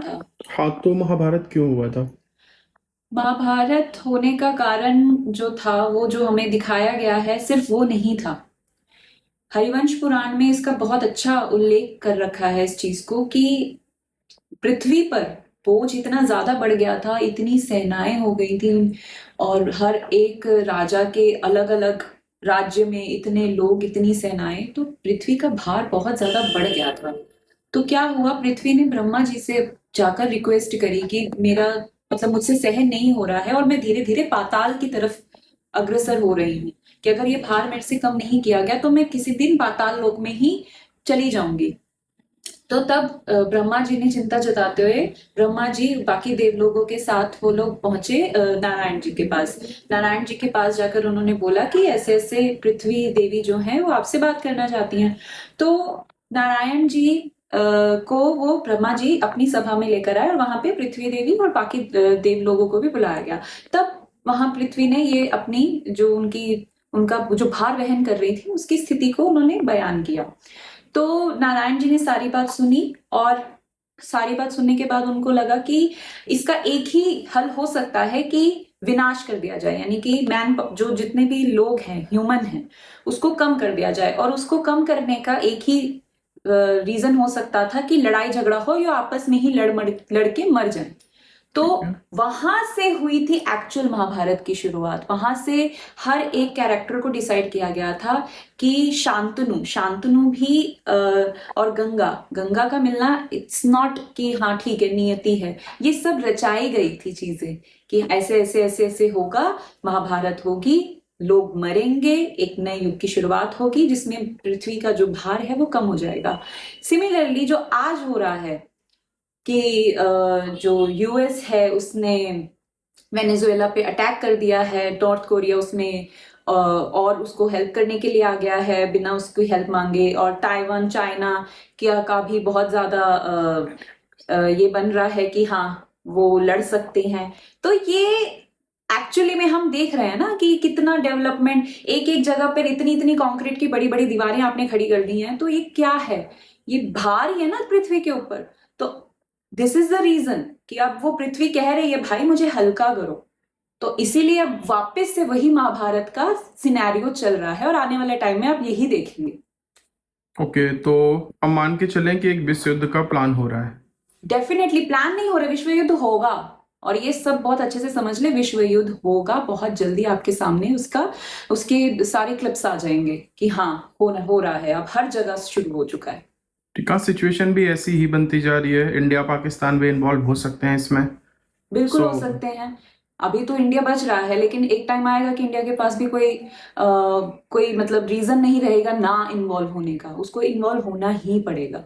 था। हाँ, तो महाभारत क्यों हुआ था? महाभारत होने का कारण जो था, वो जो हमें दिखाया गया है, सिर्फ वो नहीं था। हरिवंश पुराण में इसका बहुत अच्छा उल्लेख कर रखा है इस चीज को कि पृथ्वी पर बोझ इतना ज्यादा बढ़ गया था, इतनी सेनाएं हो गई थी, और हर एक राजा के अलग अलग राज्य में इतने लोग, इतनी सेनाएं, तो पृथ्वी का भार बहुत ज्यादा बढ़ गया था। तो क्या हुआ, पृथ्वी ने ब्रह्मा जी से जाकर रिक्वेस्ट करी कि मेरा मतलब मुझसे सहन नहीं हो रहा है और मैं धीरे धीरे पाताल की तरफ अग्रसर हो रही हूँ, कि अगर ये भार मेरे से कम नहीं किया गया तो मैं किसी दिन पाताल लोक में ही चली जाऊंगी। तो तब ब्रह्मा जी ने चिंता जताते हुए, ब्रह्मा जी बाकी देवलोगों के साथ वो लोग पहुंचे नारायण जी के पास। नारायण जी के पास जाकर उन्होंने बोला कि ऐसे ऐसे पृथ्वी देवी जो हैं वो आपसे बात करना चाहती हैं। तो नारायण जी को वो ब्रह्मा जी अपनी सभा में लेकर आए, और वहां पे पृथ्वी देवी और बाकी देवलोगों को भी बुलाया गया। तब वहां पृथ्वी ने ये अपनी जो उनकी उनका जो भार वहन कर रही थी उसकी स्थिति को उन्होंने बयान किया। तो नारायण जी ने सारी बात सुनी, और सारी बात सुनने के बाद उनको लगा कि इसका एक ही हल हो सकता है कि विनाश कर दिया जाए, यानी कि मैन जो जितने भी लोग हैं, ह्यूमन हैं, उसको कम कर दिया जाए। और उसको कम करने का एक ही रीजन हो सकता था कि लड़ाई झगड़ा हो या आपस में ही लड़के मर जाएं। तो ठीक है। वहां से हुई थी एक्चुअल महाभारत की शुरुआत। वहां से हर एक कैरेक्टर को डिसाइड किया गया था कि शांतनु शांतनु भी और गंगा गंगा का मिलना, इट्स नॉट कि हाँ ठीक है नियति है, ये सब रचाई गई थी चीजें कि ऐसे ऐसे ऐसे ऐसे होगा, महाभारत होगी, लोग मरेंगे, एक नए युग की शुरुआत होगी जिसमें पृथ्वी का जो भार है वो कम हो जाएगा। सिमिलरली जो आज हो रहा है कि जो यूएस है उसने वेनेजुएला पे अटैक कर दिया है, नॉर्थ कोरिया उसमें और उसको हेल्प करने के लिए आ गया है बिना उसकी हेल्प मांगे, और ताइवान चाइना का भी बहुत ज्यादा ये बन रहा है कि हाँ वो लड़ सकते हैं। तो ये एक्चुअली में हम देख रहे हैं ना कि कितना डेवलपमेंट, एक एक जगह पर इतनी इतनी कंक्रीट की बड़ी बड़ी दीवारें आपने खड़ी कर दी हैं, तो ये क्या है, ये भार ही है ना पृथ्वी के ऊपर। तो दिस इज द रीजन कि अब वो पृथ्वी कह रही है भाई मुझे हल्का करो। तो इसीलिए अब वापस से वही महाभारत का सिनेरियो चल रहा है, और आने वाले टाइम में आप यही देखेंगे। ओके, तो हम मान के चलें कि एक विश्व युद्ध का प्लान हो रहा है। डेफिनेटली प्लान नहीं हो रहा, विश्व युद्ध होगा। और ये सब बहुत अच्छे से समझ ले, विश्व युद्ध होगा बहुत जल्दी आपके सामने, उसका उसके सारे क्लिप्स आ जाएंगे कि हाँ हो रहा है, अब हर जगह शुरू हो चुका है। ठीक है, सिचुएशन भी ऐसी ही बनती जा रही है, इंडिया पाकिस्तान भी इन्वॉल्व हो सकते हैं इसमें। बिल्कुल सो हो सकते हैं। अभी तो इंडिया बच रहा है, लेकिन एक टाइम आएगा कि इंडिया के पास भी कोई मतलब रीजन नहीं रहेगा ना इन्वॉल्व होने का, उसको इन्वॉल्व होना ही पड़ेगा।